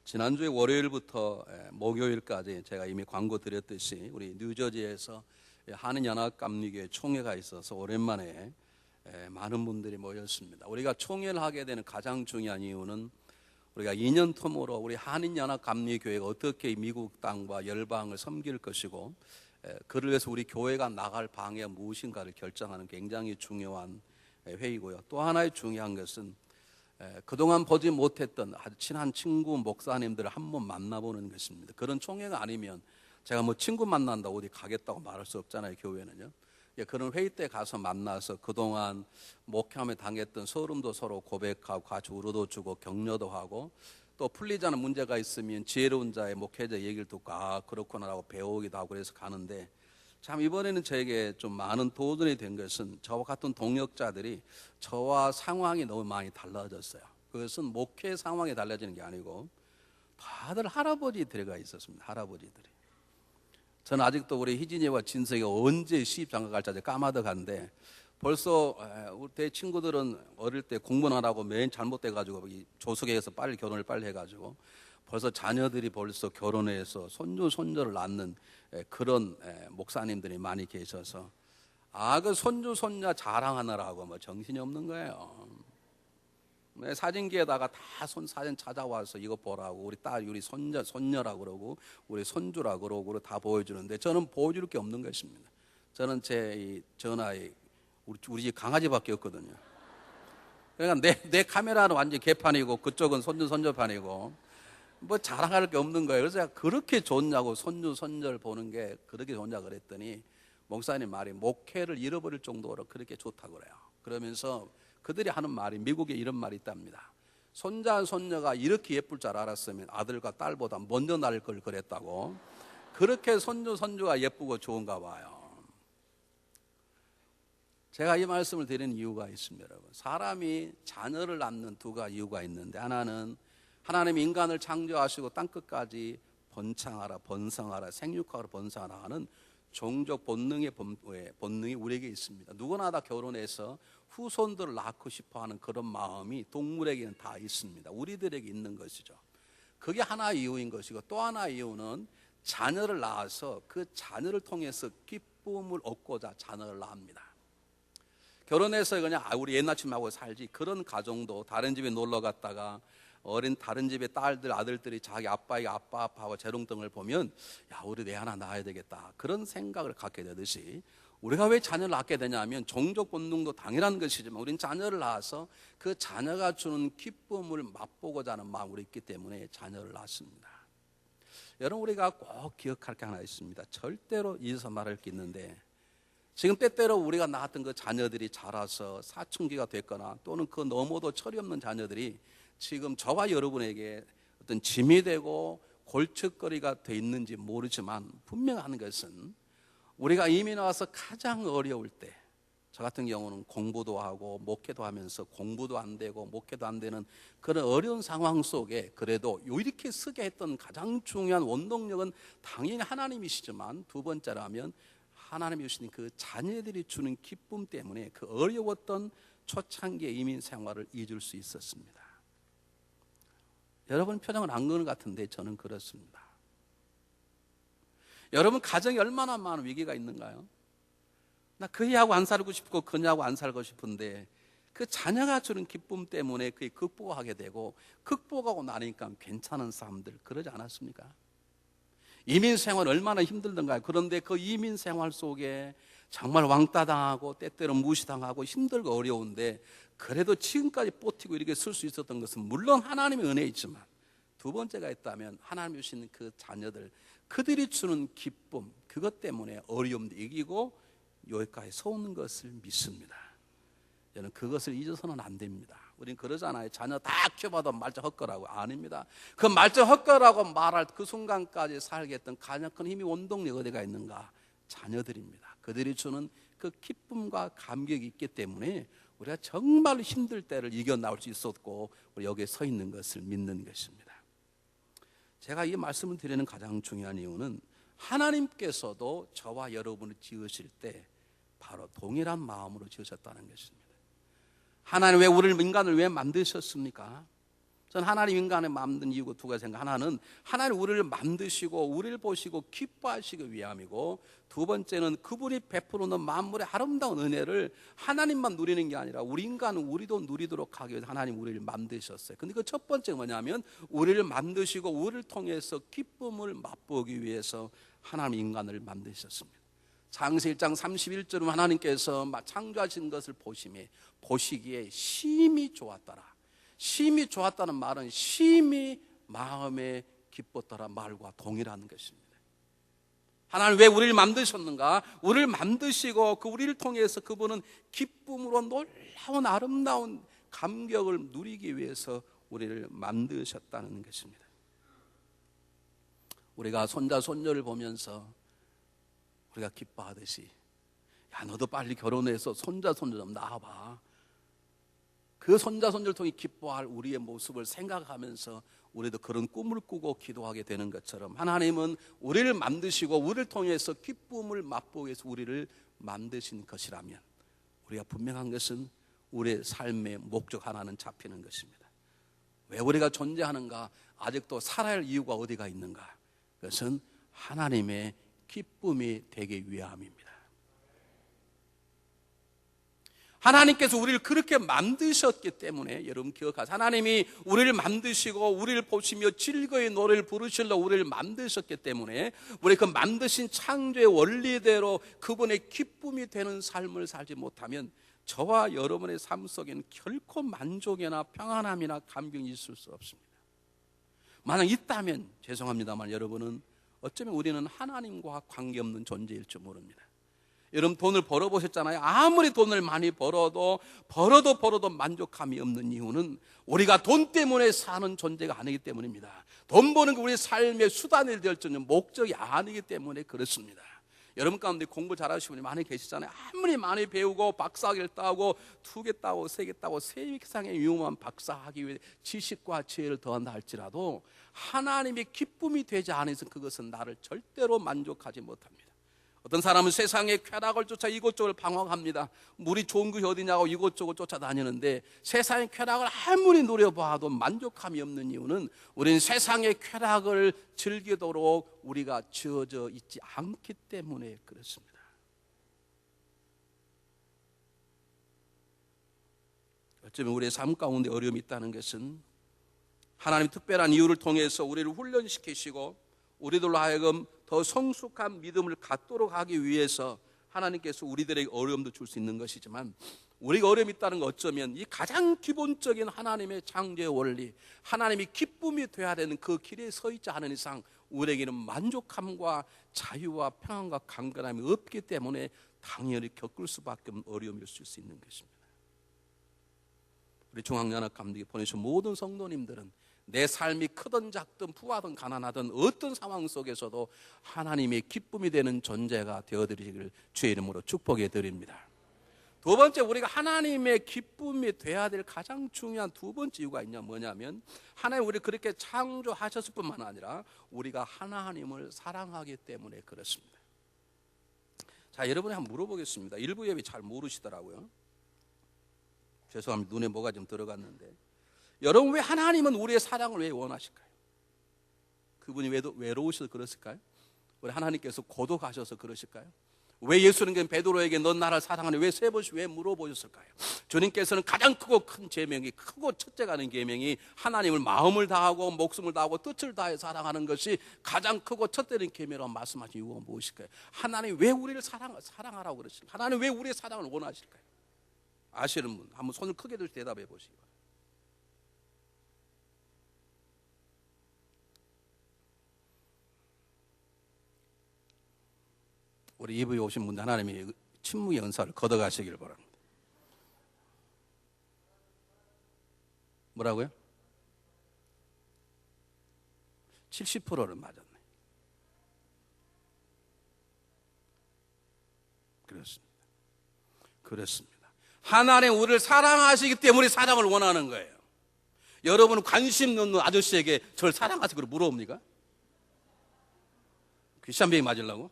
지난주에 월요일부터 목요일까지 제가 이미 광고 드렸듯이 우리 뉴저지에서 한인연합감리교회 총회가 있어서 오랜만에 많은 분들이 모였습니다. 우리가 총회를 하게 되는 가장 중요한 이유는 우리가 2년 텀으로 우리 한인연합감리교회가 어떻게 미국 땅과 열방을 섬길 것이고 그를 위해서 우리 교회가 나갈 방향이 무엇인가를 결정하는 굉장히 중요한 회의고요. 또 하나의 중요한 것은 그동안 보지 못했던 아주 친한 친구 목사님들을 한번 만나보는 것입니다. 그런 총회가 아니면 제가 뭐 친구 만난다고 어디 가겠다고 말할 수 없잖아요, 교회는요. 그런 회의 때 가서 만나서 그동안 목회하며 당했던 서름도 서로 고백하고 같이 울어도 주고 격려도 하고 또 풀리지 않은 문제가 있으면 지혜로운 자의 목회자 얘기를 듣고 그렇구나라고 배우기도 하고 그래서 가는데 참 이번에는 저에게 좀 많은 도전이 된 것은 저와 같은 동역자들이 저와 상황이 너무 많이 달라졌어요. 그것은 목회 상황이 달라지는 게 아니고 다들 할아버지들이 있었습니다. 할아버지들이. 저는 아직도 우리 희진이와 진석이가 언제 시집 장가 갈지 까마득한데 벌써 우리 대 친구들은 어릴 때 공부는 안 하고 맨 잘못돼가지고 조숙에서 결혼을 빨리 해가지고 벌써 자녀들이 벌써 결혼해서 손주 손녀를 낳는 그런 목사님들이 많이 계셔서 그 손주 손녀 자랑하느라고 뭐 정신이 없는 거예요. 사진기에다가 다 사진 찾아와서 이거 보라고 우리 딸 우리 손녀라고 그러고 우리 손주라고 그러고 다 보여주는데 저는 보여줄 게 없는 것입니다. 저는 제 전화에 우리 집 강아지밖에 없거든요. 그러니까 내 카메라는 완전 개판이고 그쪽은 손주 손녀판이고 뭐 자랑할 게 없는 거예요. 그래서 그렇게 좋냐고 손주 손녀를 보는 게 그렇게 좋냐 그랬더니 목사님 말이 목회를 잃어버릴 정도로 그렇게 좋다고 그래요. 그러면서 그들이 하는 말이 미국에 이런 말이 있답니다. 손자 손녀가 이렇게 예쁠 줄 알았으면 아들과 딸보다 먼저 낳을 걸 그랬다고. 그렇게 손주 손주가 예쁘고 좋은가 봐요. 제가 이 말씀을 드리는 이유가 있습니다, 여러분. 사람이 자녀를 낳는 두 가지 이유가 있는데 하나는 하나님 인간을 창조하시고 땅끝까지 번창하라 번성하라 생육하라 번성하라 하는 종족 본능이 우리에게 있습니다. 누구나 다 결혼해서 후손들을 낳고 싶어하는 그런 마음이 동물에게는 다 있습니다. 우리들에게 있는 것이죠. 그게 하나의 이유인 것이고 또 하나의 이유는 자녀를 낳아서 그 자녀를 통해서 기쁨을 얻고자 자녀를 낳습니다. 결혼해서 그냥 우리 옛날 친구하고 살지 그런 가정도 다른 집에 놀러 갔다가 어린 다른 집의 딸들 아들들이 자기 아빠하고 재롱등을 보면 우리 내 하나 낳아야 되겠다 그런 생각을 갖게 되듯이 우리가 왜 자녀를 낳게 되냐면 종족 본능도 당연한 것이지만 우리는 자녀를 낳아서 그 자녀가 주는 기쁨을 맛보고자 하는 마음이 있기 때문에 자녀를 낳습니다. 여러분 우리가 꼭 기억할 게 하나 있습니다. 절대로 잊어서 말할 게 있는데 지금 때때로 우리가 낳았던 그 자녀들이 자라서 사춘기가 됐거나 또는 그 너무도 철이 없는 자녀들이 지금 저와 여러분에게 어떤 짐이 되고 골칫거리가 돼 있는지 모르지만 분명한 것은 우리가 이민 와서 가장 어려울 때 저 같은 경우는 공부도 하고 목회도 하면서 공부도 안 되고 목회도 안 되는 그런 어려운 상황 속에 그래도 이렇게 서게 했던 가장 중요한 원동력은 당연히 하나님이시지만 두 번째라면 하나님이 주신 그 자녀들이 주는 기쁨 때문에 그 어려웠던 초창기의 이민 생활을 잊을 수 있었습니다. 여러분 표정은 안 그런 것 같은데 저는 그렇습니다. 여러분 가정에 얼마나 많은 위기가 있는가요? 나 그이하고 안 살고 싶고 그녀하고 안 살고 싶은데 그 자녀가 주는 기쁨 때문에 그게 극복하게 되고 극복하고 나니까 괜찮은 사람들 그러지 않았습니까? 이민 생활 얼마나 힘들던가요? 그런데 그 이민 생활 속에 정말 왕따 당하고 때때로 무시당하고 힘들고 어려운데 그래도 지금까지 버티고 이렇게 쓸 수 있었던 것은 물론 하나님의 은혜이지만 두 번째가 있다면 하나님이 주신 그 자녀들 그들이 주는 기쁨 그것 때문에 어려움도 이기고 여기까지 서오는 것을 믿습니다. 저는 그것을 잊어서는 안 됩니다. 우린 그러잖아요. 자녀 다 키워봐도 말짱 헛거라고. 아닙니다. 그 말짱 헛거라고 말할 그 순간까지 살게 했던 가장 큰 힘이 원동력 어디가 있는가? 자녀들입니다. 그들이 주는 그 기쁨과 감격이 있기 때문에 우리가 정말 힘들 때를 이겨나올 수 있었고 우리 여기에 서 있는 것을 믿는 것입니다. 제가 이 말씀을 드리는 가장 중요한 이유는 하나님께서도 저와 여러분을 지으실 때 바로 동일한 마음으로 지으셨다는 것입니다. 하나님 왜 우리를 인간을 왜 만드셨습니까? 저는 하나님 인간을 만든 이유가 두 가지 생각. 하나는 하나님 우리를 만드시고 우리를 보시고 기뻐하시기 위함이고, 두 번째는 그분이 베푸는 만물의 아름다운 은혜를 하나님만 누리는 게 아니라 우리 인간은 우리도 누리도록 하기 위해서 하나님 우리를 만드셨어요. 근데 그 첫 번째 뭐냐면 우리를 만드시고 우리를 통해서 기쁨을 맛보기 위해서 하나님 인간을 만드셨습니다. 창세기 1장 31절은 하나님께서 창조하신 것을 보시기에 심히 좋았더라. 심히 좋았다는 말은 심히 마음에 기뻤더라 말과 동일한 것입니다. 하나님 왜 우리를 만드셨는가? 우리를 만드시고 그 우리를 통해서 그분은 기쁨으로 놀라운 아름다운 감격을 누리기 위해서 우리를 만드셨다는 것입니다. 우리가 손자 손녀를 보면서 우리가 기뻐하듯이, 야 너도 빨리 결혼해서 손자 손녀 좀 낳아봐. 그 손자 손녀를 통해 기뻐할 우리의 모습을 생각하면서 우리도 그런 꿈을 꾸고 기도하게 되는 것처럼, 하나님은 우리를 만드시고 우리를 통해서 기쁨을 맛보기 위해서 우리를 만드신 것이라면 우리가 분명한 것은 우리의 삶의 목적 하나는 잡히는 것입니다. 왜 우리가 존재하는가? 아직도 살아야 할 이유가 어디가 있는가? 그것은 하나님의 기쁨이 되기 위함입니다. 하나님께서 우리를 그렇게 만드셨기 때문에, 여러분 기억하세요. 하나님이 우리를 만드시고 우리를 보시며 즐거이 노래를 부르시려고 우리를 만드셨기 때문에 우리 그 만드신 창조의 원리대로 그분의 기쁨이 되는 삶을 살지 못하면 저와 여러분의 삶 속에는 결코 만족이나 평안함이나 감격이 있을 수 없습니다. 만약 있다면 죄송합니다만 여러분은 어쩌면 우리는 하나님과 관계없는 존재일지 모릅니다. 여러분 돈을 벌어보셨잖아요. 아무리 돈을 많이 벌어도 만족감이 없는 이유는 우리가 돈 때문에 사는 존재가 아니기 때문입니다. 돈 버는 게 우리 삶의 수단이 될 줄은 목적이 아니기 때문에 그렇습니다. 여러분 가운데 공부 잘하시는 분이 많이 계시잖아요. 아무리 많이 배우고 박사학위를 따고 2개 따고 3개 따고 세상의 유용한 박사하기 위해 지식과 지혜를 더한다 할지라도 하나님의 기쁨이 되지 않아서 그것은 나를 절대로 만족하지 못합니다. 어떤 사람은 세상의 쾌락을 쫓아 이곳저곳을 방황합니다. 물이 좋은 곳이 어디냐고 이곳저곳 쫓아다니는데 세상의 쾌락을 아무리 누려봐도 만족함이 없는 이유는 우리는 세상의 쾌락을 즐기도록 우리가 지어져 있지 않기 때문에 그렇습니다. 어쩌면 우리의 삶 가운데 어려움이 있다는 것은 하나님 특별한 이유를 통해서 우리를 훈련시키시고 우리들로 하여금 더 성숙한 믿음을 갖도록 하기 위해서 하나님께서 우리들에게 어려움도 줄 수 있는 것이지만, 우리가 어려움이 있다는 건 어쩌면 이 가장 기본적인 하나님의 창조의 원리, 하나님이 기쁨이 되어야 되는 그 길에 서 있지 않은 이상 우리에게는 만족함과 자유와 평안과 강건함이 없기 때문에 당연히 겪을 수밖에 없는 어려움일 수 있는 것입니다. 우리 중앙연합감독이 보내신 모든 성도님들은 내 삶이 크든 작든 부하든 가난하든 어떤 상황 속에서도 하나님의 기쁨이 되는 존재가 되어드리기를 주의 이름으로 축복해 드립니다. 두 번째, 우리가 하나님의 기쁨이 돼야 될 가장 중요한 두 번째 이유가 뭐냐면 하나님 우리 그렇게 창조하셨을 뿐만 아니라 우리가 하나님을 사랑하기 때문에 그렇습니다. 자, 여러분이 한번 물어보겠습니다. 일부 예비 잘 모르시더라고요. 죄송합니다. 눈에 뭐가 좀 들어갔는데, 여러분 왜 하나님은 우리의 사랑을 왜 원하실까요? 그분이 외로우셔서 그러실까요? 우리 하나님께서 고독하셔서 그러실까요? 왜 예수님께서 베드로에게 넌 나를 사랑하니 왜 세 번씩 왜 물어보셨을까요? 주님께서는 가장 크고 큰 계명이, 크고 첫째가 아닌 계명이 하나님을 마음을 다하고 목숨을 다하고 뜻을 다해 사랑하는 것이 가장 크고 첫째는 계명이라고 말씀하신 이유가 무엇일까요? 하나님 왜 우리를 사랑하라고 그러실까요? 하나님 왜 우리의 사랑을 원하실까요? 아시는 분 한번 손을 크게 들고 대답해 보시기 바랍니다. 우리 이브에 오신 분들 하나님이 침묵의 은사를 걷어가시길 바랍니다. 뭐라고요? 70%를 맞았네. 그렇습니다. 하나님 우리를 사랑하시기 때문에 사랑을 원하는 거예요. 여러분은 관심 없는 아저씨에게 저를 사랑하세요 그러고 물어봅니까? 귀신병이 맞으려고?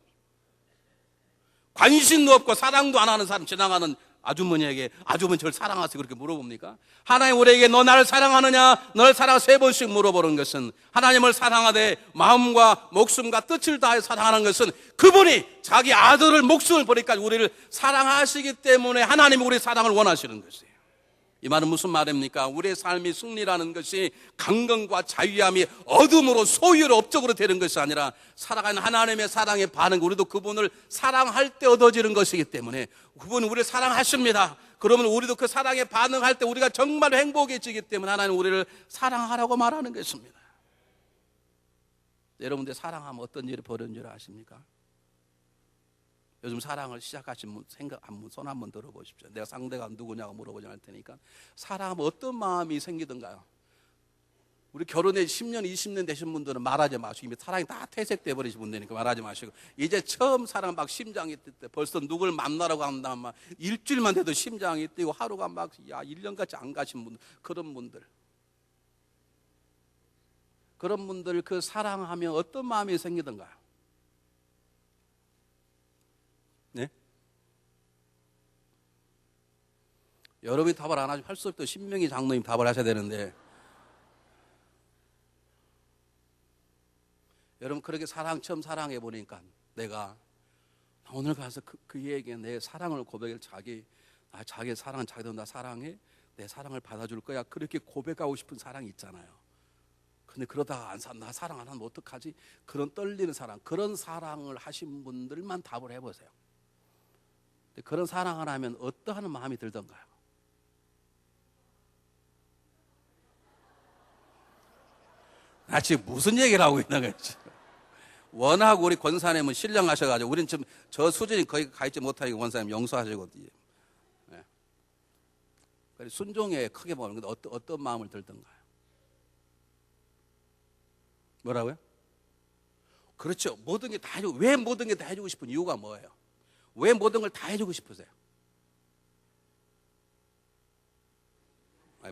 관심도 없고 사랑도 안 하는 사람 지나가는 아주머니에게 아주머니 저를 사랑하세요 그렇게 물어봅니까? 하나님 우리에게 너 나를 사랑하느냐? 너를 사랑 3번씩 물어보는 것은 하나님을 사랑하되 마음과 목숨과 뜻을 다해 사랑하는 것은 그분이 자기 아들을 목숨을 버리기까지 우리를 사랑하시기 때문에 하나님이 우리의 사랑을 원하시는 것이에요. 이 말은 무슨 말입니까? 우리의 삶이 승리라는 것이 강건과 자유함이 어둠으로 소유로 업적으로 되는 것이 아니라 살아가는 하나님의 사랑의 반응, 우리도 그분을 사랑할 때 얻어지는 것이기 때문에 그분은 우리를 사랑하십니다. 그러면 우리도 그 사랑에 반응할 때 우리가 정말 행복해지기 때문에 하나님 우리를 사랑하라고 말하는 것입니다. 여러분들 사랑하면 어떤 일이 벌어지는 줄 아십니까? 요즘 사랑을 시작하신 분 손 한번 들어보십시오. 내가 상대가 누구냐고 물어보지 않을 테니까. 사랑하면 어떤 마음이 생기던가요? 우리 결혼해 10년, 20년 되신 분들은 말하지 마시고 이미 사랑이 다 퇴색돼 버리신 분들이니까 말하지 마시고 이제 처음 사랑 막 심장이 뛸 때 벌써 누굴 만나라고 한다면 막 일주일만 돼도 심장이 뛰고 하루가 막 1년같이 안 가신 분들 그런 분들 그 사랑하면 어떤 마음이 생기던가요? 네? 여러분이 답을 안 하시면 할 수 없도 신명희 장로님 답을 하셔야 되는데 여러분 그렇게 처음 사랑해 보니까 내가 오늘 가서 그에게 내 사랑을 고백을 자기 사랑은 자기도 나 사랑해 내 사랑을 받아줄 거야 그렇게 고백하고 싶은 사랑이 있잖아요. 근데 그러다가 나 사랑 안 하면 어떡하지? 그런 떨리는 사랑, 그런 사랑을 하신 분들만 답을 해보세요. 그런 사랑을 하면 어떠한 마음이 들던가요? 나 지금 무슨 얘기를 하고 있는 거지? 워낙 우리 권사님은 신령하셔가지고 우리는 지금 저 수준이 거의 가 있지 못하니까 권사님 용서하시고 네. 순종에 크게 보는 건데 어떤 마음을 들던가요? 뭐라고요? 그렇죠. 모든 게 다 해주고 왜 모든 게 다 해주고 싶은 이유가 뭐예요? 왜 모든 걸 다 해주고 싶으세요?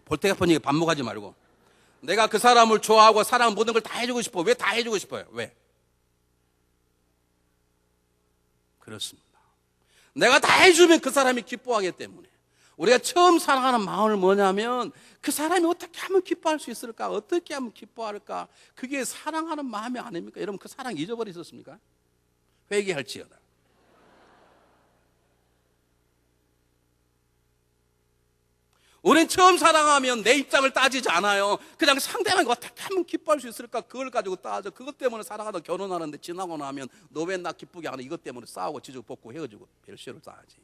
볼테가폰이 반복하지 말고 내가 그 사람을 좋아하고 사랑 모든 걸 다 해주고 싶어. 왜 다 해주고 싶어요? 왜? 그렇습니다. 내가 다 해주면 그 사람이 기뻐하기 때문에 우리가 처음 사랑하는 마음은 뭐냐면 그 사람이 어떻게 하면 기뻐할 수 있을까? 어떻게 하면 기뻐할까? 그게 사랑하는 마음이 아닙니까? 여러분 그 사랑 잊어버리셨습니까? 회개할지어다. 우린 처음 사랑하면 내 입장을 따지지 않아요. 그냥 상대방이 어떻게 하면 기뻐할 수 있을까? 그걸 가지고 따져. 그것 때문에 사랑하다 결혼하는데 지나고 나면 너 왜 나 기쁘게 하나? 이것 때문에 싸우고 지적 벗고 헤어지고 별시를 쌓아야지.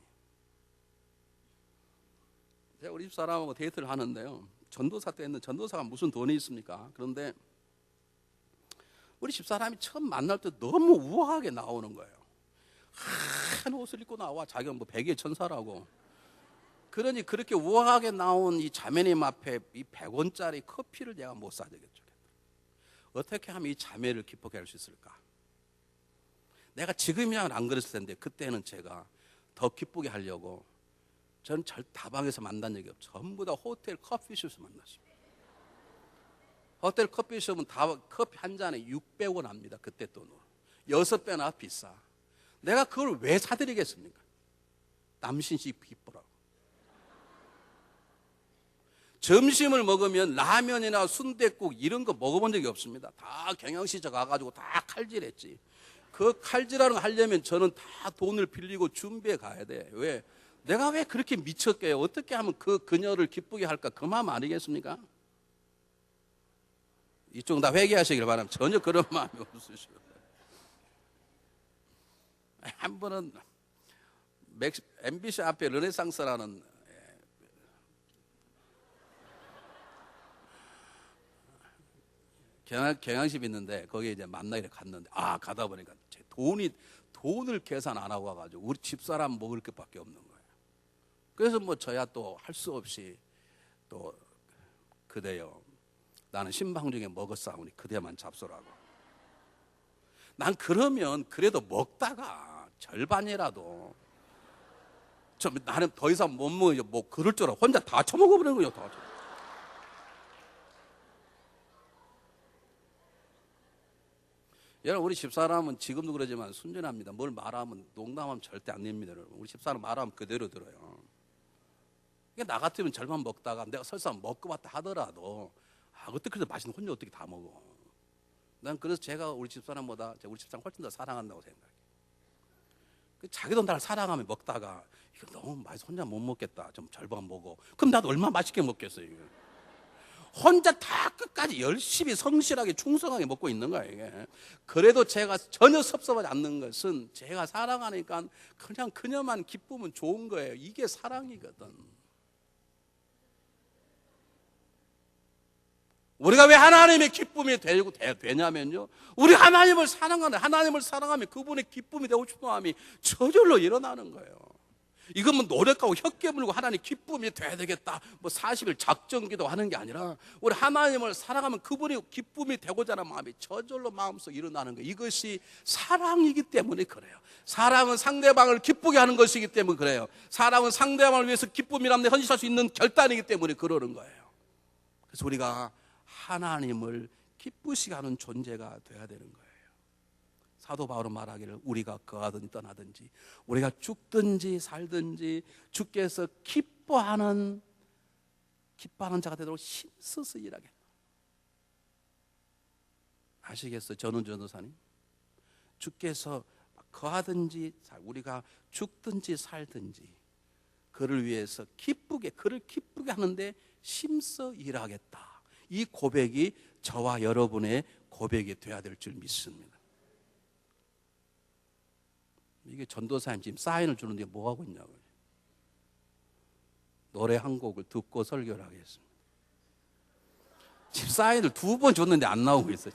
제가 우리 집사람하고 데이트를 하는데요. 전도사 때 했는데 전도사가 무슨 돈이 있습니까? 그런데 우리 집사람이 처음 만날 때 너무 우아하게 나오는 거예요. 한 옷을 입고 나와. 자기가 뭐 백의 천사라고. 그러니 그렇게 우아하게 나온 이 자매님 앞에 이 100원짜리 커피를 내가 못 사주겠죠. 어떻게 하면 이 자매를 기쁘게 할 수 있을까? 내가 지금이야는 안 그랬을 텐데 그때는 제가 더 기쁘게 하려고 전 다방에서 만난 적이 없죠. 전부 다 호텔 커피숍에서 만났습니다. 호텔 커피숍은 커피 한 잔에 600원 합니다. 그때 돈으로 6배나 비싸. 내가 그걸 왜 사드리겠습니까? 남신식 기쁘라고. 점심을 먹으면 라면이나 순댓국 이런 거 먹어본 적이 없습니다. 다 경양시장 가가지고 다 칼질했지. 그 칼질하는 거 하려면 저는 다 돈을 빌리고 준비해 가야 돼. 왜? 내가 왜 그렇게 미쳤게요? 어떻게 하면 그녀를 기쁘게 할까? 그 마음 아니겠습니까? 이쪽 다 회개하시길 바랍니다. 전혀 그런 마음이 없으시고. 한 번은 MBC 앞에 르네상스라는 경양식이 있는데 거기에 이제 만나기를 갔는데 가다 보니까 제 돈을 계산 안 하고 와가지고 우리 집사람 먹을 것밖에 없는 거예요. 그래서 뭐 저야 또 할 수 없이 또 그대여 나는 신방 중에 먹었사오니 그대만 잡수라고. 난 그러면 그래도 먹다가 절반이라도 나는 더 이상 못 먹어요. 뭐 그럴 줄 알아. 혼자 다 처먹어버리는 거예요. 다. 여러분 우리 집사람은 지금도 그러지만 순전합니다. 뭘 말하면 농담하면 절대 안 냅니다. 여러분. 우리 집사람 말하면 그대로 들어요. 그러니까 나 같으면 절반 먹다가 내가 설사 먹고 왔다 하더라도 어떻게 그래서 맛있는 혼자 어떻게 다 먹어. 난 그래서 제가 우리 집사람보다 우리 집사람 훨씬 더 사랑한다고 생각해. 자기도 나를 사랑하면 먹다가 이거 너무 맛있어 혼자 못 먹겠다 좀 절반 먹어. 그럼 나도 얼마나 맛있게 먹겠어요. 이게. 혼자 다 끝까지 열심히 성실하게 충성하게 먹고 있는 거야 이게. 그래도 제가 전혀 섭섭하지 않는 것은 제가 사랑하니까 그냥 그녀만 기쁘면 좋은 거예요. 이게 사랑이거든. 우리가 왜 하나님의 기쁨이 되냐면요, 우리 하나님을 사랑하면 그분의 기쁨이 되고 싶은 마음이 저절로 일어나는 거예요. 이건 뭐 노력하고 혀 깨물고 하나님 기쁨이 돼야 되겠다 40일 작정기도 하는 게 아니라 우리 하나님을 사랑하면 그분이 기쁨이 되고자 하는 마음이 저절로 마음속에 일어나는 거예요. 이것이 사랑이기 때문에 그래요. 사랑은 상대방을 기쁘게 하는 것이기 때문에 그래요. 사랑은 상대방을 위해서 기쁨이라는 데 헌신할 수 있는 결단이기 때문에 그러는 거예요. 그래서 우리가 하나님을 기쁘시게 하는 존재가 돼야 되는 거예요. 사도 바울은 말하기를 우리가 거하든지 떠나든지 우리가 죽든지 살든지 주께서 기뻐하는 자가 되도록 힘써서 일하겠다. 아시겠어요? 전훈 전도사님, 주께서 거하든지 우리가 죽든지 살든지 그를 위해서 그를 기쁘게 하는데 힘써 일하겠다. 이 고백이 저와 여러분의 고백이 돼야 될 줄 믿습니다. 이게 전도사님 지금 사인을 주는데 뭐 하고 있냐고요. 노래 한 곡을 듣고 설교를 하겠습니다. 지금 사인을 2번 줬는데 안 나오고 있어요.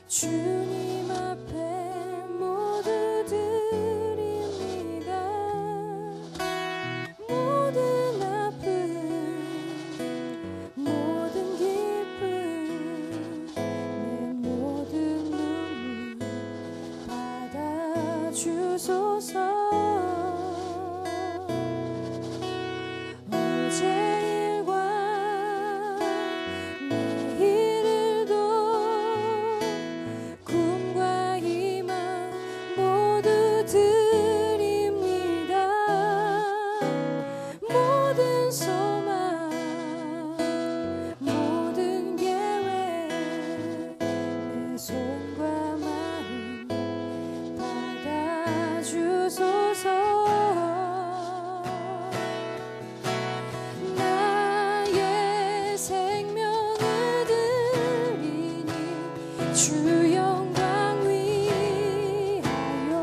주님 앞에 모두 드립니다. 모든 아픔 모든 기쁨 내 모든 눈물 받아주소서. 손과 마음 받아주소서. 나의 생명을 드리니 주 영광 위하여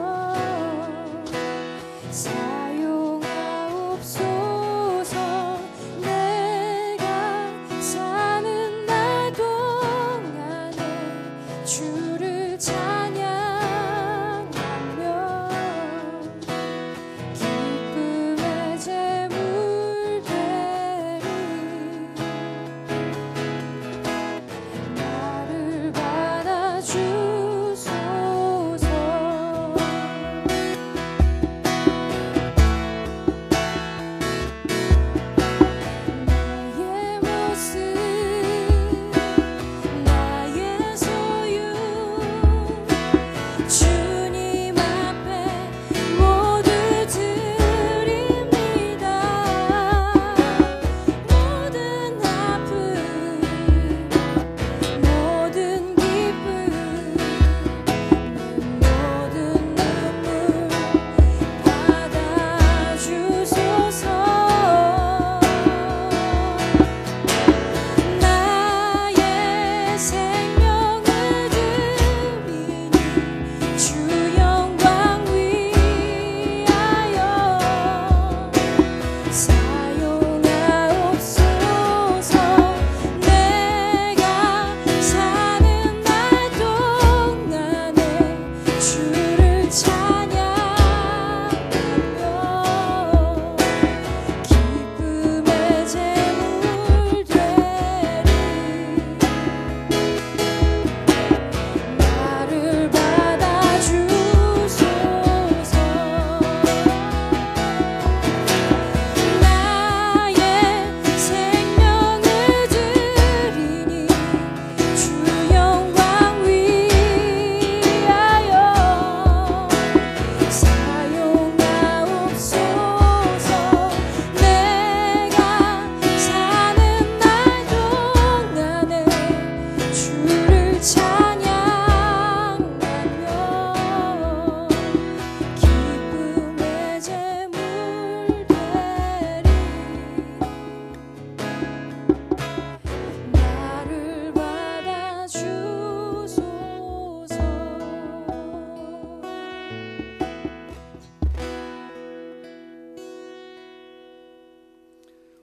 사용하옵소서. 내가 사는 날 동안에 주를 찬양하며 기쁨의 제물 되리. 나를 받아주소서.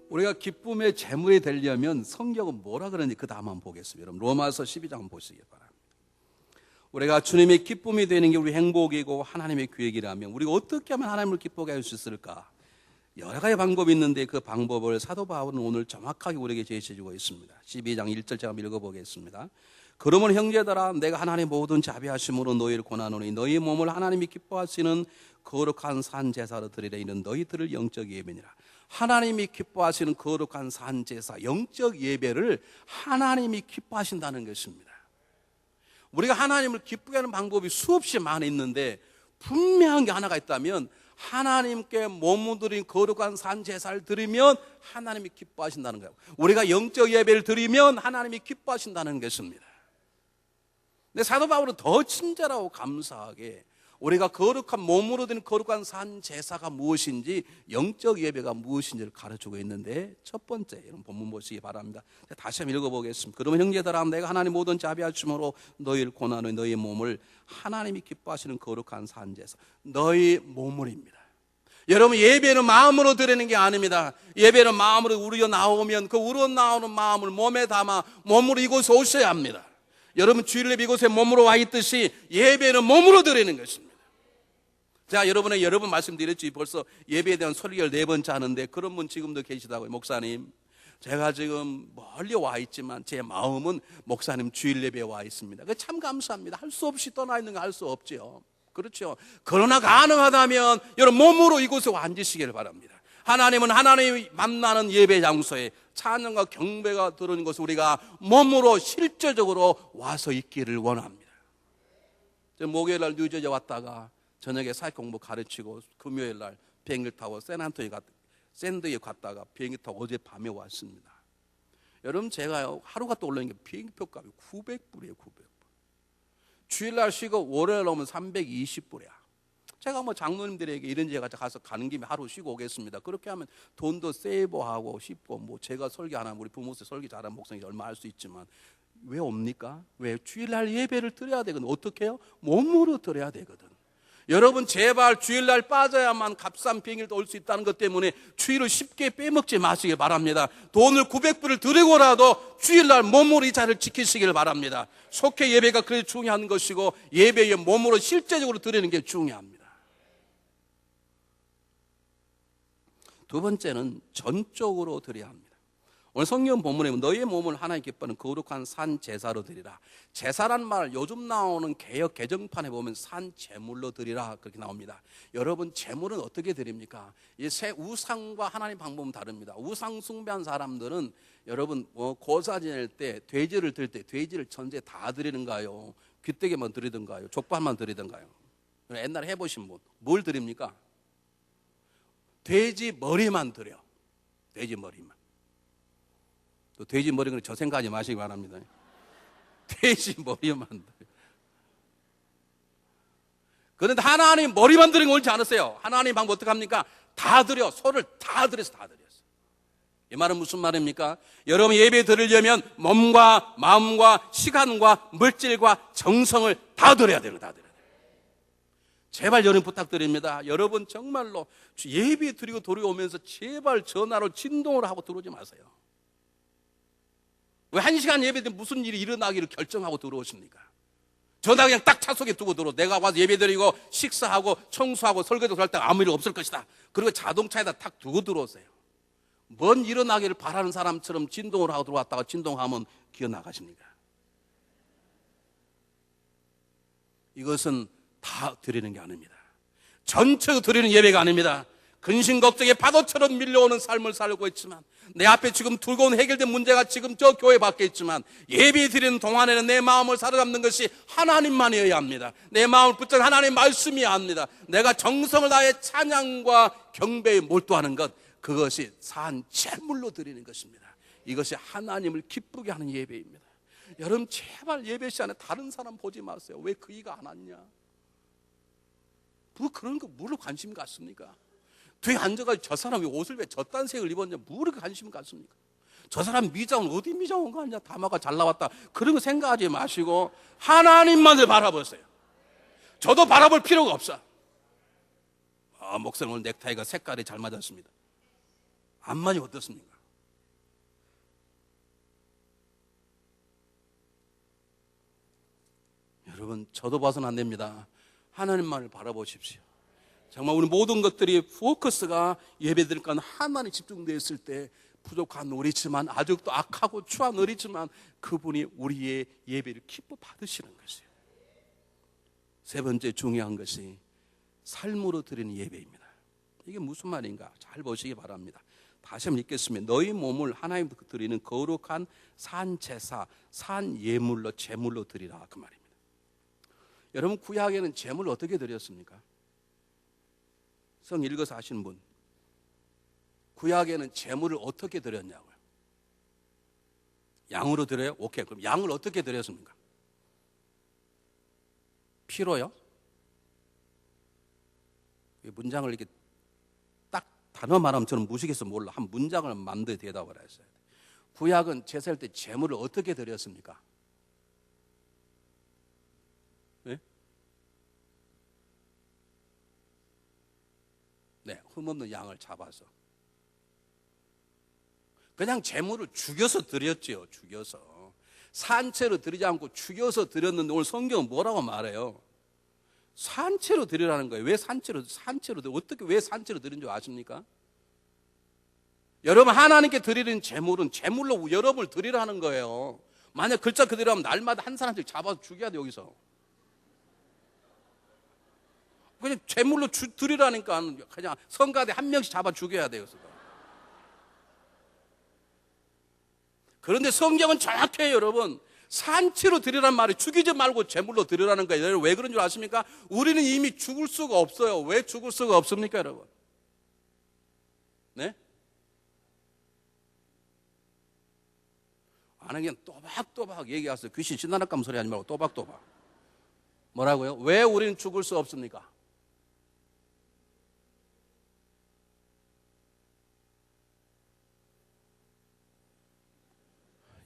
우리가 기쁨의 제물이 되려면 성경은 뭐라 그러는지 그 다음 한번 보겠습니다. 여러분 로마서 12장 한번 보시기 바랍니다. 우리가 주님의 기쁨이 되는 게 우리 행복이고 하나님의 계획이라면 우리가 어떻게 하면 하나님을 기쁘게 할 수 있을까? 여러 가지 방법이 있는데 그 방법을 사도 바울은 오늘 정확하게 우리에게 제시해주고 있습니다. 12장 1절 제가 읽어보겠습니다. 그러면 형제들아 내가 하나님의 모든 자비하심으로 너희를 권하노니 너희 몸을 하나님이 기뻐하시는 거룩한 산 제사로 드리라. 이는 너희들을 영적 예배니라. 하나님이 기뻐하시는 거룩한 산 제사, 영적 예배를 하나님이 기뻐하신다는 것입니다. 우리가 하나님을 기쁘게 하는 방법이 수없이 많이 있는데 분명한 게 하나가 있다면 하나님께 몸을 드린 거룩한 산 제사를 드리면 하나님이 기뻐하신다는 거예요. 우리가 영적 예배를 드리면 하나님이 기뻐하신다는 것입니다. 근데 사도 바울은 더 친절하고 감사하게 우리가 거룩한 몸으로 드린 거룩한 산 제사가 무엇인지 영적 예배가 무엇인지를 가르치고 있는데 첫 번째 이런 본문 보시기 바랍니다. 다시 한번 읽어보겠습니다. 그러면 형제들아 내가 하나님 모든 자비하심으로 너희를 권하노니 너희 몸을 하나님이 기뻐하시는 거룩한 산 제사 너희 몸을입니다. 여러분 예배는 마음으로 드리는 게 아닙니다. 예배는 마음으로 우러져 나오면 그 우러져 나오는 마음을 몸에 담아 몸으로 이곳에 오셔야 합니다. 여러분 주일 예배 이곳에 몸으로 와 있듯이 예배는 몸으로 드리는 것입니다. 자, 여러 번 말씀드렸지 벌써 예배에 대한 설교를 4번째 하는데 그런 분 지금도 계시다고요. 목사님 제가 지금 멀리 와 있지만 제 마음은 목사님 주일 예배에 와 있습니다. 참 감사합니다. 할 수 없이 떠나 있는 거 할 수 없죠. 그렇죠. 그러나 가능하다면 여러분 몸으로 이곳에 와 앉으시기를 바랍니다. 하나님은 하나님이 만나는 예배 장소에 찬양과 경배가 들어오는 것을 우리가 몸으로 실제적으로 와서 있기를 원합니다. 목요일 날 뉴저지 왔다가 저녁에 사역 공부 가르치고 금요일 날 비행기 타고 샌드위에 갔다가 비행기 타고 어제 밤에 왔습니다. 여러분 제가요 하루가 떠올리는 게 비행기표 값이 900불이에요. 900불. 주일날 쉬고 월요일 오면 320불이야. 제가 장로님들에게 이런 데 가서 가는 김에 하루 쉬고 오겠습니다. 그렇게 하면 돈도 세이브하고 싶고 제가 설교 안 하면 우리 부모님 설교 잘하는 목사님이 얼마 할 수 있지만 왜 옵니까? 왜? 주일날 예배를 드려야 되거든. 어떻게 해요? 몸으로 드려야 되거든. 여러분 제발 주일날 빠져야만 값싼 비행기를 올 수 있다는 것 때문에 주일을 쉽게 빼먹지 마시길 바랍니다. 돈을 900불을 드리고라도 주일날 몸으로 이 자리를 지키시길 바랍니다. 속회 예배가 그렇게 중요한 것이고 예배에 몸으로 실제적으로 드리는 게 중요합니다. 두 번째는 전적으로 드려야 합니다. 오늘 성경 본문에 너희의 몸을 하나님 기뻐하는 거룩한 산 제사로 드리라. 제사란 말 요즘 나오는 개역 개정판에 보면 산 제물로 드리라 그렇게 나옵니다. 여러분 제물은 어떻게 드립니까? 이 새 우상과 하나님 방법은 다릅니다. 우상 숭배한 사람들은 여러분 고사 지낼 때 돼지를 드릴 때 돼지를 전체 다 드리는가요? 귀때기만 드리든가요? 족발만 드리든가요? 옛날에 해보신 분 뭘 드립니까? 돼지 머리만 드려. 돼지 머리만. 또 돼지 머리는 저 생각하지 마시기 바랍니다. 돼지 머리만 드려. 그런데 하나님 머리만 드린 거 옳지 않았어요. 하나님 방법 어떻게 합니까? 다 드려. 소를 다 드려서 다 드렸어요. 이 말은 무슨 말입니까? 여러분 예배 드리려면 몸과 마음과 시간과 물질과 정성을 다 드려야 돼요. 다 드려야 돼요. 제발 여러분 부탁드립니다. 여러분 정말로 예배 드리고 돌아오면서 제발 전화로 진동을 하고 들어오지 마세요. 왜 1시간 예배 때 무슨 일이 일어나기를 결정하고 들어오십니까? 전화 그냥 딱 차 속에 두고 들어오. 내가 와서 예배 드리고 식사하고 청소하고 설거지도 할 때 아무 일 없을 것이다. 그리고 자동차에다 탁 두고 들어오세요. 뭔 일어나기를 바라는 사람처럼 진동을 하고 들어왔다가 진동하면 기어 나가십니까? 이것은 다 드리는 게 아닙니다. 전체로 드리는 예배가 아닙니다. 근심 걱정에 파도처럼 밀려오는 삶을 살고 있지만 내 앞에 지금 두고온 해결된 문제가 지금 저 교회 밖에 있지만 예배 드리는 동안에는 내 마음을 사로잡는 것이 하나님만이어야 합니다. 내 마음을 붙잡는 하나님 말씀이어야 합니다. 내가 정성을 다해 찬양과 경배에 몰두하는 것, 그것이 산 제물로 드리는 것입니다. 이것이 하나님을 기쁘게 하는 예배입니다. 여러분 제발 예배 시간에 다른 사람 보지 마세요. 왜 그이가 안 왔냐? 뭐 그런 거 뭐로 관심 갖습니까? 뒤에 앉아가지고 저 사람이 옷을 왜 저딴 색을 입었냐? 뭐로 관심 갖습니까? 저 사람 미장은 어디 미장한 거 아니야? 다마가 잘 나왔다. 그런 거 생각하지 마시고 하나님만을 바라보세요. 저도 바라볼 필요가 없어. 목사님 오늘 넥타이가 색깔이 잘 맞았습니다. 안 맞으면 어떻습니까? 여러분, 저도 봐서는 안 됩니다. 하나님만을 바라보십시오. 정말 우리 모든 것들이 포커스가 예배드릴까 하나님에 집중되어 있을 때 부족한 우리지만, 아직도 악하고 추한 우리지만 그분이 우리의 예배를 기뻐 받으시는 것이에요. 세 번째 중요한 것이 삶으로 드리는 예배입니다. 이게 무슨 말인가? 잘 보시기 바랍니다. 다시 한번 읽겠습니다. 너희 몸을 하나님 드리는 거룩한 산 제사, 산 예물로, 제물로 드리라, 그 말입니다. 여러분, 구약에는 제물을 어떻게 드렸습니까? 성 읽어서 아시는 분, 구약에는 제물을 어떻게 드렸냐고요? 양으로 드려요? 오케이, 그럼 양을 어떻게 드렸습니까? 피로요? 문장을 이렇게 딱 단어 말하면 저는 무식해서 몰라. 한 문장을 만들어 대답을 했어요. 구약은 제사할 때 제물을 어떻게 드렸습니까? 네, 흠없는 양을 잡아서 그냥 제물을 죽여서 드렸지요. 죽여서. 산채로 드리지 않고 죽여서 드렸는데 오늘 성경은 뭐라고 말해요? 산채로 드리라는 거예요. 왜 산채로 어떻게 왜 산채로 드린 줄 아십니까? 여러분, 하나님께 드리는 제물은 제물로 여러분을 드리라는 거예요. 만약 글자 그대로 하면 날마다 한 사람씩 잡아서 죽여야 돼. 여기서 그냥 제물로 드리라니까. 그냥 성가대 한 명씩 잡아 죽여야 돼요. 그런데 성경은 정확해요. 여러분, 산채로 드리란 말이 죽이지 말고 제물로 드리라는 거예요. 여러분, 왜 그런 줄 아십니까? 우리는 이미 죽을 수가 없어요. 왜 죽을 수가 없습니까, 여러분? 네? 아니, 그냥 또박또박 얘기하세요. 귀신 신나락감 소리 하지 말고 또박또박. 뭐라고요? 왜 우리는 죽을 수 없습니까?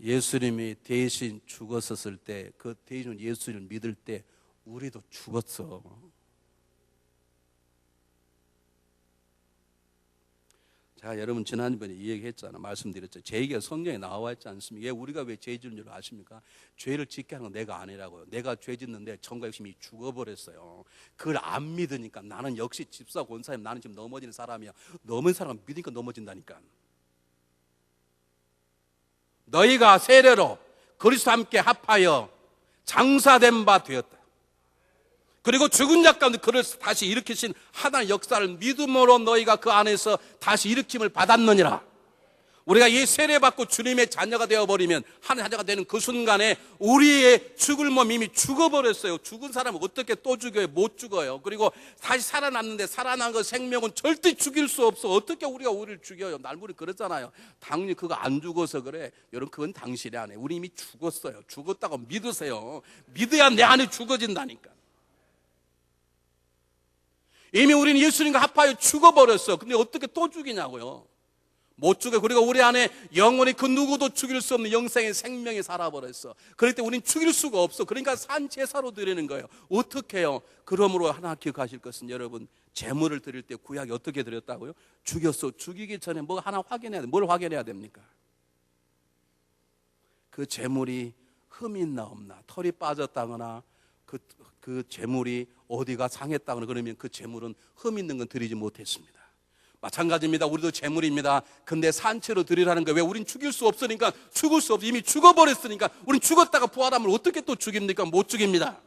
예수님이 대신 죽었었을 때, 그 대신 예수님을 믿을 때 우리도 죽었어. 제가 여러분 지난번에 이 얘기 했잖아. 말씀드렸죠. 제 얘기가 성경에 나와 있지 않습니까? 우리가 왜 죄 짓는 줄 아십니까? 죄를 짓게 하는 건 내가 아니라고요. 내가 죄 짓는데 정과 욕심이 죽어버렸어요. 그걸 안 믿으니까 나는 역시 집사 권사님, 나는 지금 넘어지는 사람이야. 넘은 사람은 믿으니까 넘어진다니까. 너희가 세례로 그리스도와 함께 합하여 장사된 바 되었다. 그리고 죽은 자 가운데 그를 다시 일으키신 하나님의 역사를 믿음으로 너희가 그 안에서 다시 일으킴을 받았느니라. 우리가 이 세례받고 주님의 자녀가 되어버리면, 하나님의 자녀가 되는 그 순간에 우리의 죽을 몸 이미 죽어버렸어요. 죽은 사람은 어떻게 또 죽여요? 못 죽어요. 그리고 다시 살아났는데 살아난 그 생명은 절대 죽일 수 없어. 어떻게 우리가 우리를 죽여요? 날물이 그랬잖아요. 당연히 그거 안 죽어서 그래. 여러분, 그건 당신이 안 해. 우리 이미 죽었어요. 죽었다고 믿으세요. 믿어야 내 안에 죽어진다니까. 이미 우리는 예수님과 합하여 죽어버렸어. 근데 어떻게 또 죽이냐고요? 못 죽여. 그리고 우리 안에 영원히 그 누구도 죽일 수 없는 영생의 생명이 살아버렸어. 그럴 때 우리는 죽일 수가 없어. 그러니까 산제사로 드리는 거예요. 어떻게 해요? 그러므로 하나 기억하실 것은, 여러분, 제물을 드릴 때 구약이 어떻게 드렸다고요? 죽였어. 죽이기 전에 뭐 하나 확인해야 돼. 뭘 확인해야 됩니까? 그 제물이 흠이 있나 없나, 털이 빠졌다거나 그 제물이 어디가 상했다거나 그러면 그 제물은 흠 있는 건 드리지 못했습니다. 마찬가지입니다. 우리도 제물입니다. 근데 산채로 드리라는 거예요. 왜? 우린 죽일 수 없으니까. 죽을 수 없어. 이미 죽어버렸으니까. 우린 죽었다가 부활하면 어떻게 또 죽입니까? 못 죽입니다.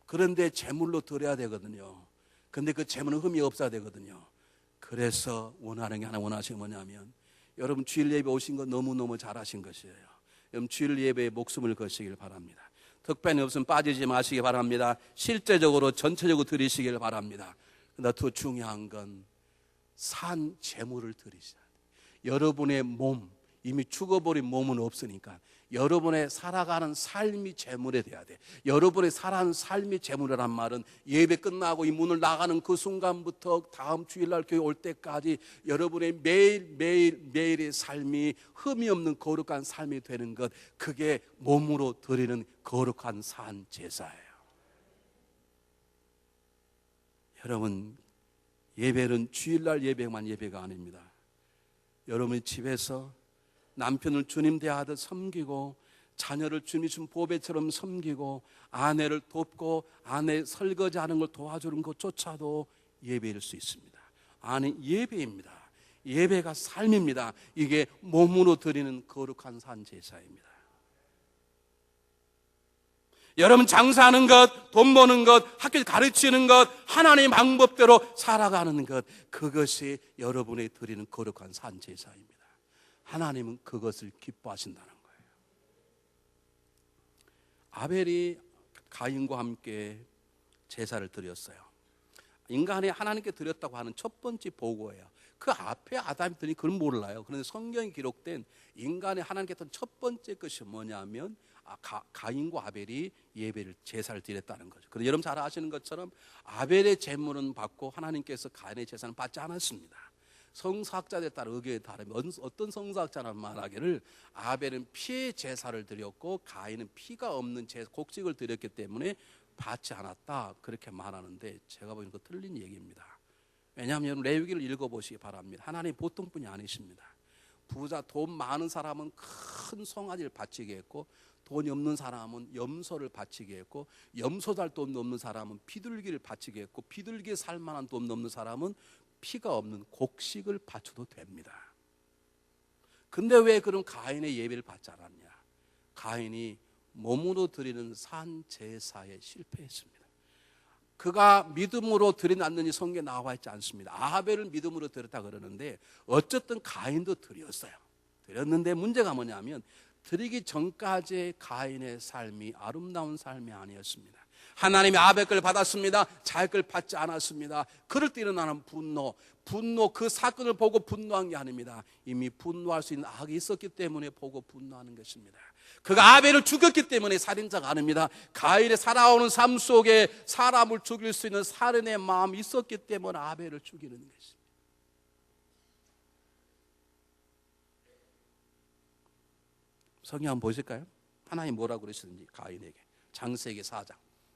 그런데 제물로 드려야 되거든요. 근데 그 제물은 흠이 없어야 되거든요. 그래서 원하는 게 하나 원하시는 게 뭐냐면, 여러분 주일 예배 오신 거 너무너무 잘하신 것이에요. 여러분 주일 예배에 목숨을 거시길 바랍니다. 특별히 없으면 빠지지 마시기 바랍니다. 실제적으로 전체적으로 드리시길 바랍니다. 그러나 더 중요한 건 산 제물을 드리셔야 돼요. 여러분의 몸, 이미 죽어버린 몸은 없으니까 여러분의 살아가는 삶이 제물이 돼야 돼. 여러분의 살아가는 삶이 제물이란 말은 예배 끝나고 이 문을 나가는 그 순간부터 다음 주일날 교회 올 때까지 여러분의 매일의 삶이 흠이 없는 거룩한 삶이 되는 것, 그게 몸으로 드리는 거룩한 산 제사예요. 여러분, 예배는 주일날 예배만 예배가 아닙니다. 여러분이 집에서 남편을 주님 대하듯 섬기고 자녀를 주님이 준 보배처럼 섬기고 아내를 돕고 아내 설거지하는 걸 도와주는 것조차도 예배일 수 있습니다. 아니, 예배입니다. 예배가 삶입니다. 이게 몸으로 드리는 거룩한 산 제사입니다. 여러분, 장사하는 것, 돈 버는 것, 학교 가르치는 것, 하나님의 방법대로 살아가는 것, 그것이 여러분이 드리는 거룩한 산 제사입니다. 하나님은 그것을 기뻐하신다는 거예요. 아벨이 가인과 함께 제사를 드렸어요. 인간이 하나님께 드렸다고 하는 첫 번째 보고예요. 그 앞에 아담이 드린 그건 몰라요. 그런데 성경에 기록된 인간이 하나님께 했던 첫 번째 것이 뭐냐면 가인과 아벨이 예배를 제사를 드렸다는 거죠. 그런데 여러분 잘 아시는 것처럼 아벨의 제물은 받고 하나님께서 가인의 제사는 받지 않았습니다. 성서학자들에 따라 의견이 다르면 어떤 성서학자는 말하기를 아벨은 피의 제사를 드렸고 가인은 피가 없는 곡식을 드렸기 때문에 받지 않았다, 그렇게 말하는데 제가 보기에는 그 틀린 얘기입니다. 왜냐하면 여러분 레위기를 읽어보시기 바랍니다. 하나님 보통 분이 아니십니다. 부자, 돈 많은 사람은 큰 송아지를 바치게 했고 돈이 없는 사람은 염소를 바치게 했고 염소 살 돈 없는 사람은 비둘기를 바치게 했고 비둘기 살 만한 돈 없는 사람은 피가 없는 곡식을 바쳐도 됩니다. 근데 왜 그럼 가인의 예배를 받지 않았냐? 가인이 몸으로 드리는 산 제사에 실패했습니다. 그가 믿음으로 드려놨는지 성경에 나와 있지 않습니다. 아벨을 믿음으로 드렸다 그러는데 어쨌든 가인도 드렸어요. 드렸는데 문제가 뭐냐면 드리기 전까지의 가인의 삶이 아름다운 삶이 아니었습니다. 하나님이 아벨 걸 받았습니다. 자기 걸 받지 않았습니다. 그럴 때 일어나는 분노, 그 사건을 보고 분노한 게 아닙니다. 이미 분노할 수 있는 악이 있었기 때문에 보고 분노하는 것입니다. 그가 아벨을 죽였기 때문에 살인자가 아닙니다. 가인의 살아오는 삶 속에 사람을 죽일 수 있는 살인의 마음이 있었기 때문에 아벨을 죽이는 것입니다. 성경 한번 보실까요? 하나님 뭐라고 그러시는지 가인에게. 창세기 4장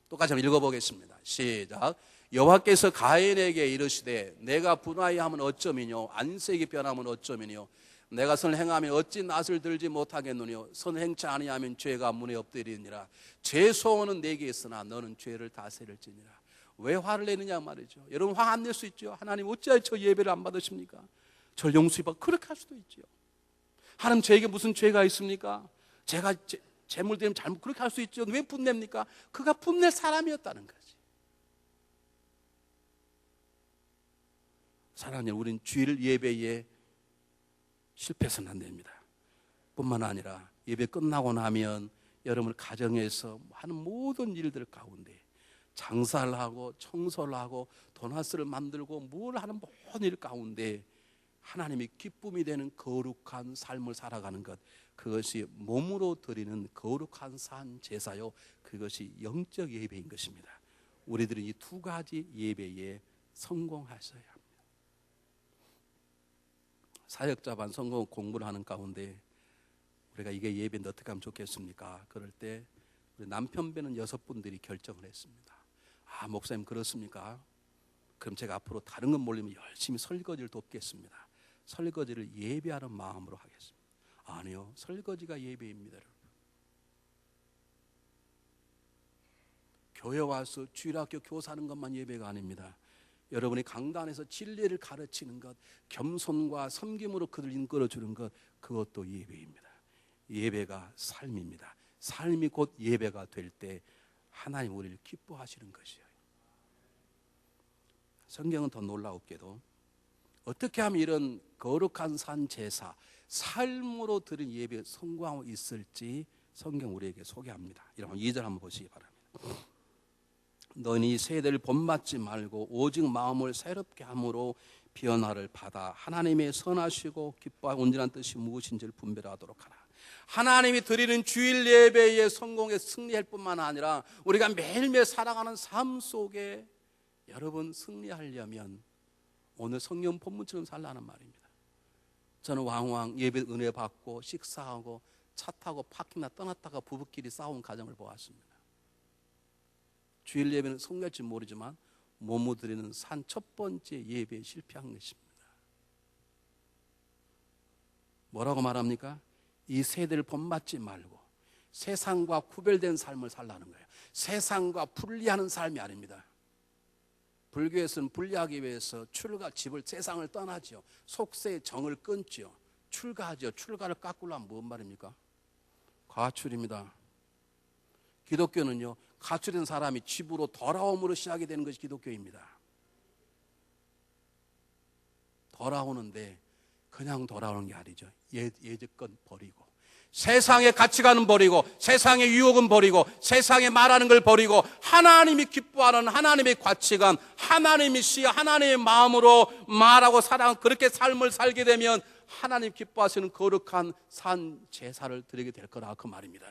똑같이 한번 읽어보겠습니다. 시작. 여호와께서 가인에게 이르시되 내가 분하여하면 어쩌미뇨 안색이 변하면 어쩌미뇨 내가 선을 행하면 어찌 낯을 들지 못하겠느뇨 선을 행치 아니하면 죄가 문에 엎드리니라 죄 소원은 내게 있으나 너는 죄를 다스릴지니라. 왜 화를 내느냐 말이죠. 여러분 화 안 낼 수 있죠. 하나님 어찌하여 저 예배를 안 받으십니까? 저를 용서해 봐. 그렇게 할 수도 있죠. 하나님 저에게 무슨 죄가 있습니까? 제가 재물 되면 잘못 그렇게 할 수 있죠. 왜 분냅니까? 그가 분낼 사람이었다는 거지. 사랑하는 여러분, 우리는 주일 예배에 실패해서는 안 됩니다. 뿐만 아니라 예배 끝나고 나면 여러분 가정에서 하는 모든 일들 가운데 장사를 하고 청소를 하고 도나스를 만들고 뭘 하는 모든 일 가운데 하나님이 기쁨이 되는 거룩한 삶을 살아가는 것, 그것이 몸으로 드리는 거룩한 산 제사요, 그것이 영적 예배인 것입니다. 우리들은 이 두 가지 예배에 성공하셔야 합니다. 사역자반 성공 공부를 하는 가운데 우리가 이게 예배인데 어떻게 하면 좋겠습니까? 그럴 때 우리 남편 배는 6분들이 결정을 했습니다. 아, 목사님 그렇습니까? 그럼 제가 앞으로 다른 건 모르면 열심히 설거지를 돕겠습니다. 설거지를 예배하는 마음으로 하겠습니다. 아니요, 설거지가 예배입니다. 여러분. 교회 와서 주일학교 교사하는 것만 예배가 아닙니다. 여러분이 강단에서 진리를 가르치는 것, 겸손과 섬김으로 그들 이끌어주는 것, 그것도 예배입니다. 예배가 삶입니다. 삶이 곧 예배가 될 때 하나님 우리를 기뻐하시는 것이에요. 성경은 더 놀라웠게도 어떻게 하면 이런 거룩한 산 제사, 삶으로 드린 예배에 성공하고 있을지 성경 우리에게 소개합니다. 여러분 2절 한번 보시기 바랍니다. 너니 세대를 본받지 말고 오직 마음을 새롭게 함으로 변화를 받아 하나님의 선하시고 기뻐하고 온전한 뜻이 무엇인지를 분별하도록 하라. 하나님이 드리는 주일 예배의 성공에 승리할 뿐만 아니라 우리가 매일매일 살아가는 삶 속에 여러분 승리하려면 오늘 성경 본문처럼 살라는 말입니다. 저는 왕왕 예배 은혜 받고 식사하고 차 타고 파킹나 떠났다가 부부끼리 싸운 가정을 보았습니다. 주일 예배는 성공할지 모르지만 몸으로 드리는 산 첫 번째 예배에 실패한 것입니다. 뭐라고 말합니까? 이 세대를 본받지 말고 세상과 구별된 삶을 살라는 거예요. 세상과 분리하는 삶이 아닙니다. 불교에서는 분리하기 위해서 집을 세상을 떠나죠. 속세의 정을 끊죠. 출가하죠. 출가를 깎으려면 뭔 말입니까? 가출입니다. 기독교는요, 가출된 사람이 집으로 돌아옴으로 시작이 되는 것이 기독교입니다. 돌아오는데 그냥 돌아오는 게 아니죠. 예전건 버리고, 세상의 가치관은 버리고, 세상의 유혹은 버리고, 세상에 말하는 걸 버리고, 하나님이 기뻐하는 하나님의 가치관, 하나님의 시, 하나님의 마음으로 말하고 사랑, 그렇게 삶을 살게 되면 하나님 기뻐하시는 거룩한 산 제사를 드리게 될 거라 그 말입니다.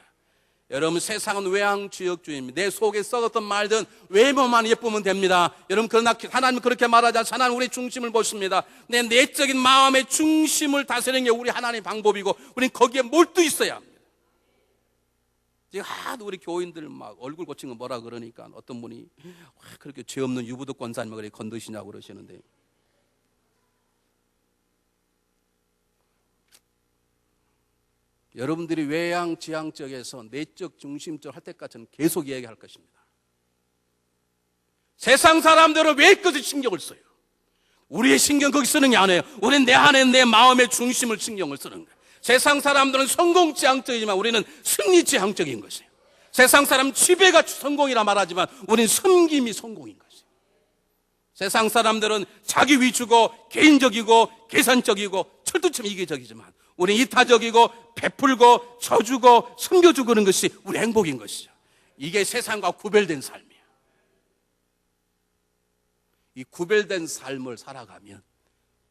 여러분, 세상은 외향지역주의입니다. 내 속에 썩었던 말든 외모만 예쁘면 됩니다. 여러분, 그러나 하나님은 그렇게 말하지 않습니다. 하나님은 우리 중심을 보십니다. 내 내적인 마음의 중심을 다스리는 게 우리 하나님의 방법이고, 우리는 거기에 몰두 있어야 합니다. 지금 하도 우리 교인들 막 얼굴 고친 거 뭐라 그러니까 어떤 분이 그렇게 죄 없는 유부덕 권사님을 그렇게 건드시냐고 그러시는데, 여러분들이 외양 지향적에서 내적 중심적 할 때까지 저는 계속 이야기할 것입니다. 세상 사람들은 왜 그것을 신경을 써요? 우리의 신경 거기 쓰는 게 아니에요. 우리는 내 안에 내 마음의 중심을 신경을 쓰는 거예요. 세상 사람들은 성공 지향적이지만 우리는 승리 지향적인 것이에요. 세상 사람 지배가 성공이라 말하지만 우리는 섬김이 성공인 것이에요. 세상 사람들은 자기 위주고 개인적이고 계산적이고 철두처럼 이기적이지만 우리는 이타적이고 베풀고 져주고 섬겨주고 그런 것이 우리 행복인 것이죠. 이게 세상과 구별된 삶이에요. 이 구별된 삶을 살아가면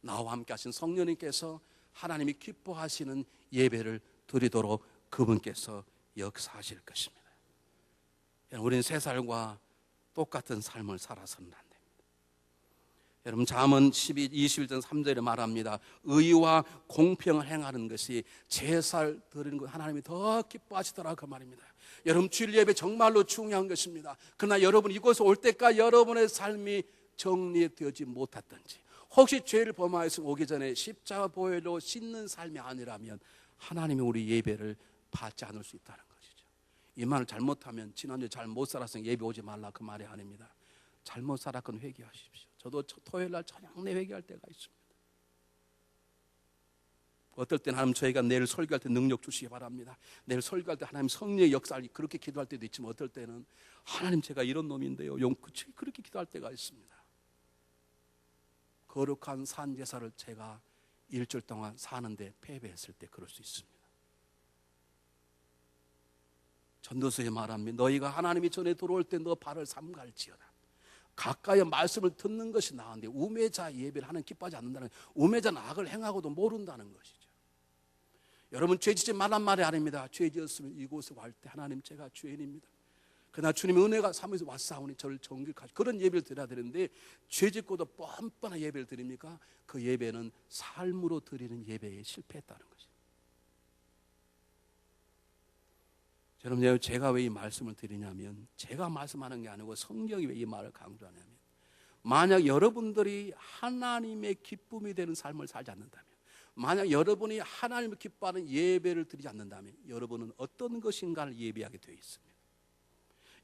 나와 함께 하신 성령님께서 하나님이 기뻐하시는 예배를 드리도록 그분께서 역사하실 것입니다. 우리는 세 살과 똑같은 삶을 살아서는 안 됩니다. 여러분, 잠언 21장 3절에 말합니다. 의와 공평을 행하는 것이 제사를 드리는 것 하나님이 더 기뻐하시더라 그 말입니다. 여러분, 주일 예배 정말로 중요한 것입니다. 그러나 여러분 이곳에 올 때까지 여러분의 삶이 정리되지 못했던지, 혹시 죄를 범하여서 오기 전에 십자가 보혈로 씻는 삶이 아니라면 하나님이 우리 예배를 받지 않을 수 있다는 것이죠. 이 말을 잘못하면 지난주에 잘 못 살아서 예배 오지 말라 그 말이 아닙니다. 잘못 살았건 회개하십시오. 저도 토요일날 저녁 내 회개할 때가 있습니다. 어떨 때는 하나님 저희가 내일 설교할 때 능력 주시기 바랍니다. 내일 설교할 때 하나님 성령의 역사를 그렇게 기도할 때도 있지만 어떨 때는 하나님 제가 이런 놈인데요 그렇게 기도할 때가 있습니다. 거룩한 산제사를 제가 일주일 동안 사는데 패배했을 때 그럴 수 있습니다. 전도서에 말합니다. 너희가 하나님이 전에 들어올 때 너 발을 삼갈지어다. 가까이 말씀을 듣는 것이 나은데 우매자 예배를 하는 기뻐하지 않는다는, 우매자는 악을 행하고도 모른다는 것이죠. 여러분, 죄짓지 말란 말이 아닙니다. 죄지었으면 이곳에 갈 때 하나님 제가 죄인입니다. 그러나 주님의 은혜가 삼에서 왔사오니 저를 정결하시, 그런 예배를 드려야 되는데 죄짓고도 뻔뻔한 예배를 드립니까? 그 예배는 삶으로 드리는 예배에 실패했다는 것이죠. 여러분, 제가 왜 이 말씀을 드리냐면, 제가 말씀하는 게 아니고 성경이 왜 이 말을 강조하냐면, 만약 여러분들이 하나님의 기쁨이 되는 삶을 살지 않는다면, 만약 여러분이 하나님을 기뻐하는 예배를 드리지 않는다면 여러분은 어떤 것인가를 예배하게 되어 있습니다.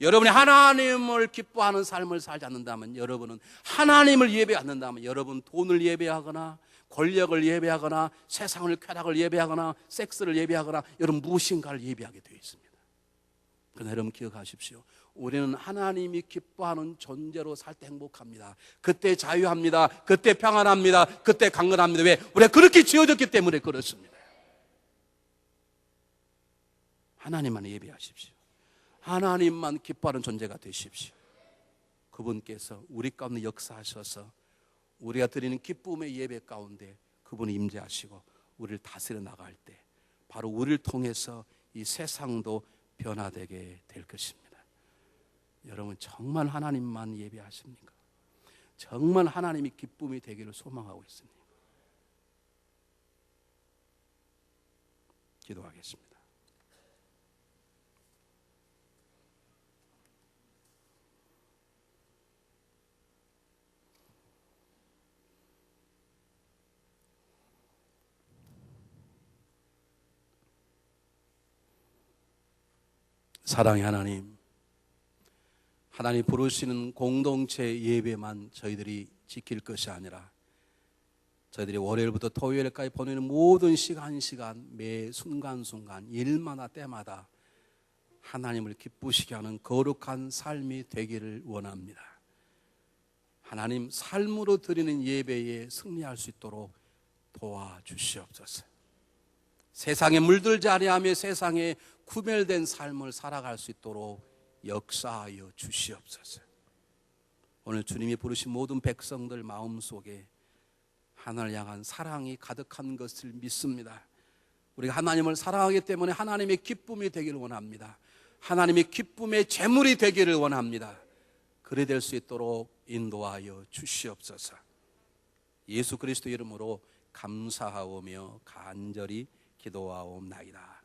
여러분이 하나님을 기뻐하는 삶을 살지 않는다면, 여러분은 하나님을 예배 않는다면, 여러분 돈을 예배하거나 권력을 예배하거나 세상을 쾌락을 예배하거나 섹스를 예배하거나 여러분 무엇인가를 예배하게 되어 있습니다. 그러나 여러분 기억하십시오. 우리는 하나님이 기뻐하는 존재로 살 때 행복합니다. 그때 자유합니다. 그때 평안합니다. 그때 강건합니다. 왜? 우리가 그렇게 지어졌기 때문에 그렇습니다. 하나님만 예배하십시오. 하나님만 기뻐하는 존재가 되십시오. 그분께서 우리 가운데 역사하셔서 우리가 드리는 기쁨의 예배 가운데 그분이 임재하시고 우리를 다스려 나갈 때 바로 우리를 통해서 이 세상도 변화되게 될 것입니다. 여러분, 정말 하나님만 예배하십니까? 정말 하나님이 기쁨이 되기를 소망하고 있습니까? 기도하겠습니다. 사랑의 하나님, 하나님 부르시는 공동체 예배만 저희들이 지킬 것이 아니라 저희들이 월요일부터 토요일까지 보내는 모든 시간 매 순간순간 일마다 때마다 하나님을 기쁘시게 하는 거룩한 삶이 되기를 원합니다. 하나님, 삶으로 드리는 예배에 승리할 수 있도록 도와주시옵소서. 세상에 물들지 아니하며 세상에 구별된 삶을 살아갈 수 있도록 역사하여 주시옵소서. 오늘 주님이 부르신 모든 백성들 마음속에 하나님을 향한 사랑이 가득한 것을 믿습니다. 우리가 하나님을 사랑하기 때문에 하나님의 기쁨이 되기를 원합니다. 하나님의 기쁨의 제물이 되기를 원합니다. 그리 될 수 있도록 인도하여 주시옵소서. 예수 그리스도 이름으로 감사하오며 간절히 기도하옵나이다.